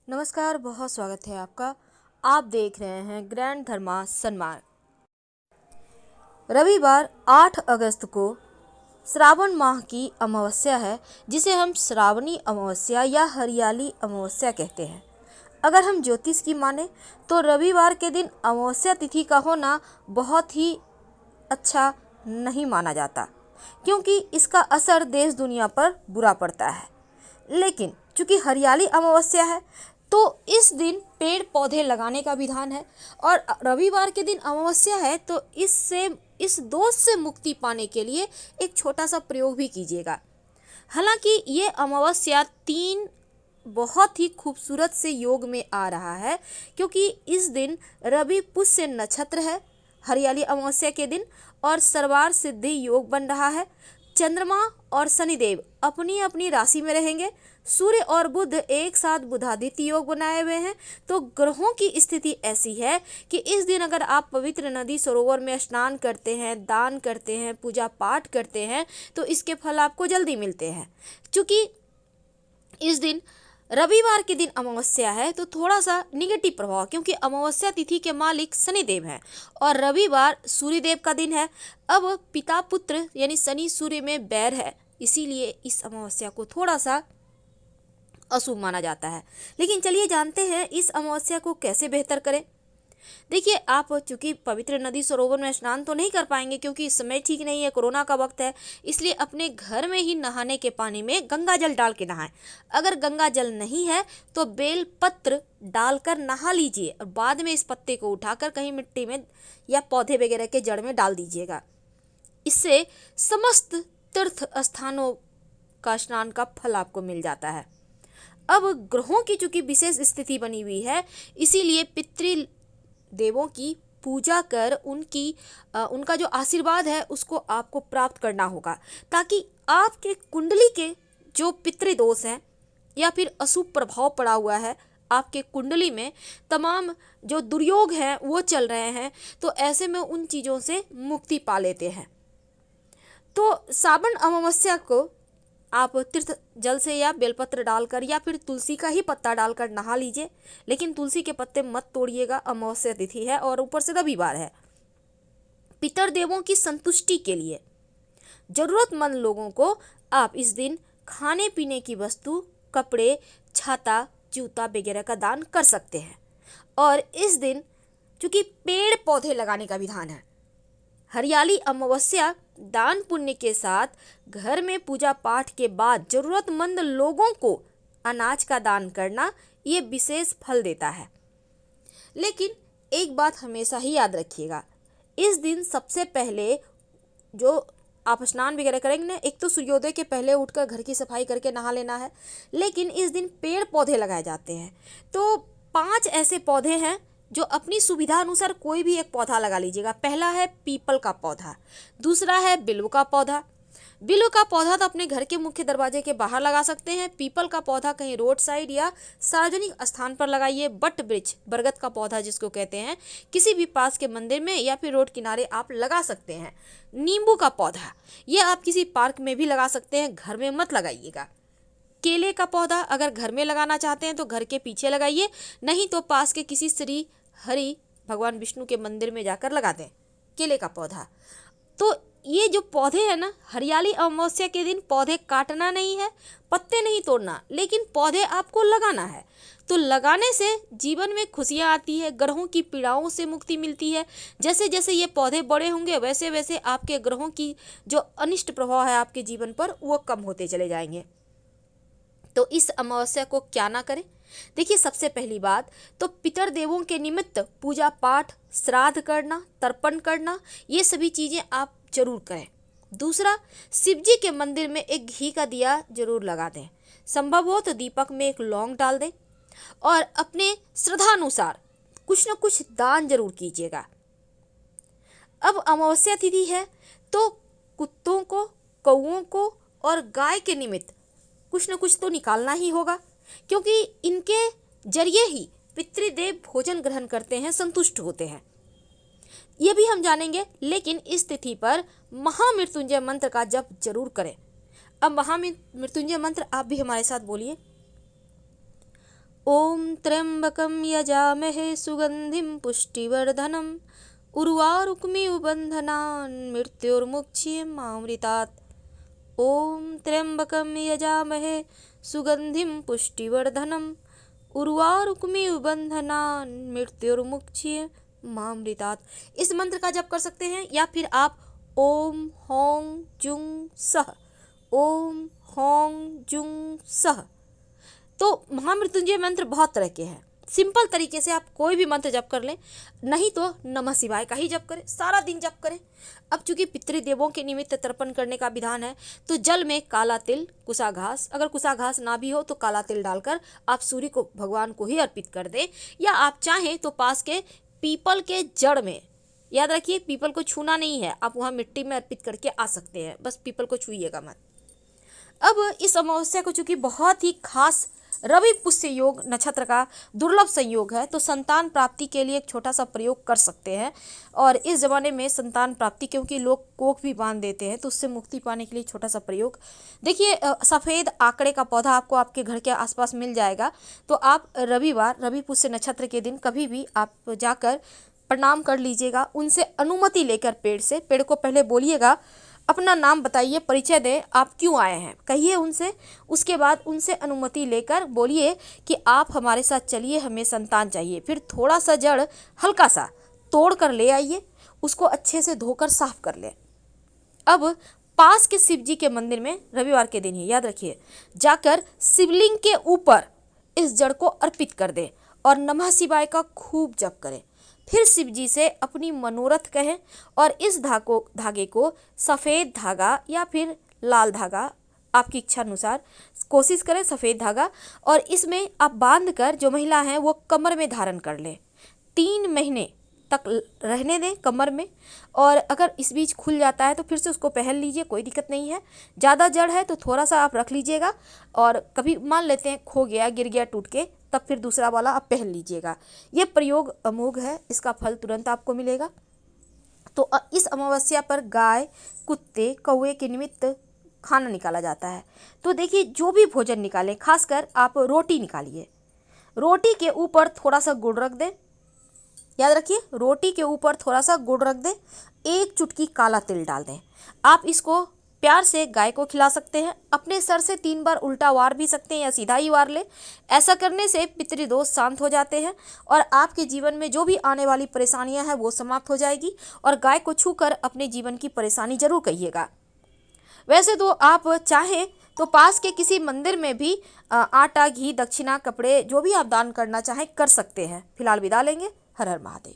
नमस्कार, बहुत स्वागत है आपका। आप देख रहे हैं ग्रैंड धर्मा सन्मार्ग। रविवार 8 अगस्त को श्रावण माह की अमावस्या है, जिसे हम श्रावणी अमावस्या या हरियाली अमावस्या कहते हैं। अगर हम ज्योतिष की माने तो रविवार के दिन अमावस्या तिथि का होना बहुत ही अच्छा नहीं माना जाता, क्योंकि इसका असर देश दुनिया पर बुरा पड़ता है। लेकिन चूंकि हरियाली अमावस्या है तो इस दिन पेड़ पौधे लगाने का विधान है, और रविवार के दिन अमावस्या है तो इस दोष से मुक्ति पाने के लिए एक छोटा सा प्रयोग भी कीजिएगा। हालांकि ये अमावस्या 3 बहुत ही खूबसूरत से योग में आ रहा है, क्योंकि इस दिन रवि पुष्य नक्षत्र है हरियाली अमावस्या के दिन, और सर्वार्थ सिद्धि योग बन रहा है। चंद्रमा और शनिदेव अपनी अपनी राशि में रहेंगे। सूर्य और बुध एक साथ बुधादित्य योग बनाए हुए हैं। तो ग्रहों की स्थिति ऐसी है कि इस दिन अगर आप पवित्र नदी सरोवर में स्नान करते हैं, दान करते हैं, पूजा पाठ करते हैं, तो इसके फल आपको जल्दी मिलते हैं। क्योंकि इस दिन रविवार के दिन अमावस्या है तो थोड़ा सा निगेटिव प्रभाव, क्योंकि अमावस्या तिथि के मालिक शनिदेव हैं और रविवार सूर्यदेव का दिन है। अब पिता पुत्र यानी शनि सूर्य में बैर है, इसीलिए इस अमावस्या को थोड़ा सा अशुभ माना जाता है। लेकिन चलिए जानते हैं इस अमावस्या को कैसे बेहतर करें। देखिए, आप चूंकि पवित्र नदी सरोवर में स्नान तो नहीं कर पाएंगे, क्योंकि इस समय ठीक नहीं है, कोरोना का वक्त है, इसलिए अपने घर में ही नहाने के पानी में गंगा जल डाल के नहाएं। अगर गंगा जल नहीं है तो बेल पत्र डालकर नहा लीजिए, और बाद में इस पत्ते को उठाकर कहीं मिट्टी में या पौधे वगैरह के जड़ में डाल दीजिएगा। इससे समस्त तीर्थ स्थानों का स्नान का फल आपको मिल जाता है। अब ग्रहों की चूंकि विशेष स्थिति बनी हुई है, इसीलिए पितृ देवों की पूजा कर उनका जो आशीर्वाद है उसको आपको प्राप्त करना होगा, ताकि आपके कुंडली के जो पितृदोष हैं या फिर अशुभ प्रभाव पड़ा हुआ है आपके कुंडली में, तमाम जो दुर्योग हैं वो चल रहे हैं, तो ऐसे में उन चीज़ों से मुक्ति पा लेते हैं। तो श्रावण अमावस्या को आप तीर्थ जल से या बेलपत्र डालकर या फिर तुलसी का ही पत्ता डालकर नहा लीजिए, लेकिन तुलसी के पत्ते मत तोड़िएगा, अमावस्या तिथि है और ऊपर से रविवार है। पितर देवों की संतुष्टि के लिए जरूरतमंद लोगों को आप इस दिन खाने पीने की वस्तु, कपड़े, छाता, जूता वगैरह का दान कर सकते हैं। और इस दिन चूंकि पेड़ पौधे लगाने का विधान है, हरियाली अमावस्या दान पुण्य के साथ घर में पूजा पाठ के बाद जरूरतमंद लोगों को अनाज का दान करना ये विशेष फल देता है। लेकिन एक बात हमेशा ही याद रखिएगा, इस दिन सबसे पहले जो आप स्नान वगैरह करेंगे ना, एक तो सूर्योदय के पहले उठकर घर की सफाई करके नहा लेना है, लेकिन इस दिन पेड़ पौधे लगाए जाते हैं। तो 5 ऐसे पौधे हैं जो अपनी सुविधा अनुसार कोई भी एक पौधा लगा लीजिएगा। पहला है पीपल का पौधा, दूसरा है बिल्व का पौधा। बिल्व का पौधा तो अपने घर के मुख्य दरवाजे के बाहर लगा सकते हैं। पीपल का पौधा कहीं रोड साइड या सार्वजनिक स्थान पर लगाइए। बट वृक्ष, बरगद का पौधा जिसको कहते हैं, किसी भी पास के मंदिर में या फिर रोड किनारे आप लगा सकते हैं। नींबू का पौधा, ये आप किसी पार्क में भी लगा सकते हैं, घर में मत लगाइएगा। केले का पौधा अगर घर में लगाना चाहते हैं तो घर के पीछे लगाइए, नहीं तो पास के किसी श्री हरि भगवान विष्णु के मंदिर में जाकर लगा दें केले का पौधा। तो ये जो पौधे हैं ना, हरियाली अमावस्या के दिन पौधे काटना नहीं है, पत्ते नहीं तोड़ना, लेकिन पौधे आपको लगाना है। तो लगाने से जीवन में खुशियाँ आती है, ग्रहों की पीड़ाओं से मुक्ति मिलती है। जैसे जैसे ये पौधे बड़े होंगे वैसे वैसे आपके ग्रहों की जो अनिष्ट प्रभाव है आपके जीवन पर वो कम होते चले जाएंगे। तो इस अमावस्या को क्या ना करें। देखिए, सबसे पहली बात तो पितर देवों के निमित्त पूजा पाठ, श्राद्ध करना, तर्पण करना, ये सभी चीज़ें आप जरूर करें। दूसरा, शिव जी के मंदिर में एक घी का दिया जरूर लगा दें। संभव हो तो दीपक में एक लौंग डाल दें, और अपने श्रद्धानुसार कुछ न कुछ दान जरूर कीजिएगा। अब अमावस्या तिथि है तो कुत्तों को, कौओं को और गाय के निमित्त कुछ न कुछ तो निकालना ही होगा, क्योंकि इनके जरिए ही पितृदेव भोजन ग्रहण करते हैं, संतुष्ट होते हैं। ये भी हम जानेंगे, लेकिन इस तिथि पर महामृत्युंजय मंत्र का जप जरूर करें। अब महामृत्युंजय मंत्र आप भी हमारे साथ बोलिए। ओम त्र्यंबकं यजामहे सुगंधिं पुष्टिवर्धनम् उर्वारुकमिव बन्धनान् मृत्योर्मुक्षीयमामृतात्। ओम त्र्यंबकं यजामहे सुगंधिं पुष्टिवर्धनम् उर्वारुकमिव बन्धनान् मृत्योर्मुक्षीयमामृतात्। इस मंत्र का जप कर सकते हैं, या फिर आप ओम हौं जुं सः, ओम हौं जुं सः। तो महामृत्युंजय मंत्र बहुत तरह के हैं। सिंपल तरीके से आप कोई भी मंत्र जप कर लें, नहीं तो नमः शिवाय का ही जप करें, सारा दिन जप करें। अब चूंकि पितृदेवों के निमित्त तर्पण करने का विधान है, तो जल में काला तिल, कुसा घास, अगर कुसा घास ना भी हो तो काला तिल डालकर आप सूर्य को, भगवान को ही अर्पित कर दें। या आप चाहें तो पास के पीपल के जड़ में, याद रखिए पीपल को छूना नहीं है, आप वहाँ मिट्टी में अर्पित करके आ सकते हैं, बस पीपल को छूइएगा मत। अब इस अमावस्या को चूंकि बहुत ही खास रवि पुष्य योग नक्षत्र का दुर्लभ संयोग है, तो संतान प्राप्ति के लिए एक छोटा सा प्रयोग कर सकते हैं। और इस ज़माने में संतान प्राप्ति, क्योंकि लोग कोख भी बांध देते हैं, तो उससे मुक्ति पाने के लिए छोटा सा प्रयोग देखिए, सफ़ेद आंकड़े का पौधा आपको आपके घर के आसपास मिल जाएगा। तो आप रविवार, रवि पुष्य नक्षत्र के दिन कभी भी आप जाकर प्रणाम कर लीजिएगा, उनसे अनुमति लेकर पेड़ को पहले बोलिएगा, अपना नाम बताइए, परिचय दें, आप क्यों आए हैं, कहिए उनसे। उसके बाद उनसे अनुमति लेकर बोलिए कि आप हमारे साथ चलिए, हमें संतान चाहिए। फिर थोड़ा सा जड़ हल्का सा तोड़ कर ले आइए, उसको अच्छे से धोकर साफ कर लें। अब पास के शिव जी के मंदिर में रविवार के दिन ही, याद रखिए, जाकर शिवलिंग के ऊपर इस जड़ को अर्पित कर दें और नमः शिवाय का खूब जप करें। फिर शिव जी से अपनी मनोरथ कहें और इस धागे को सफ़ेद धागा या फिर लाल धागा, आपकी इच्छा अनुसार कोशिश करें सफ़ेद धागा, और इसमें आप बांध कर, जो महिला हैं वो कमर में धारण कर लें। 3 महीने तक रहने दें कमर में, और अगर इस बीच खुल जाता है तो फिर से उसको पहन लीजिए, कोई दिक्कत नहीं है। ज़्यादा जड़ है तो थोड़ा सा आप रख लीजिएगा, और कभी मान लेते हैं खो गया, गिर गया, टूट के, तब फिर दूसरा वाला आप पहन लीजिएगा। ये प्रयोग अमोघ है, इसका फल तुरंत आपको मिलेगा। तो इस अमावस्या पर गाय, कुत्ते, कौवे के निमित्त खाना निकाला जाता है। तो देखिए, जो भी भोजन निकालें, खासकर आप रोटी निकालिए, रोटी के ऊपर थोड़ा सा गुड़ रख दें, याद रखिए रोटी के ऊपर थोड़ा सा गुड़ रख दें, 1 चुटकी काला तिल डाल दें। आप इसको प्यार से गाय को खिला सकते हैं, अपने सर से 3 बार उल्टा वार भी सकते हैं या सीधा ही वार ले। ऐसा करने से पितृदोष शांत हो जाते हैं और आपके जीवन में जो भी आने वाली परेशानियां हैं वो समाप्त हो जाएगी। और गाय को छूकर अपने जीवन की परेशानी जरूर कहिएगा। वैसे तो आप चाहें तो पास के किसी मंदिर में भी आटा, घी, दक्षिणा, कपड़े, जो भी आप दान करना चाहें कर सकते हैं। फिलहाल विदा लेंगे। हर हर महादेव।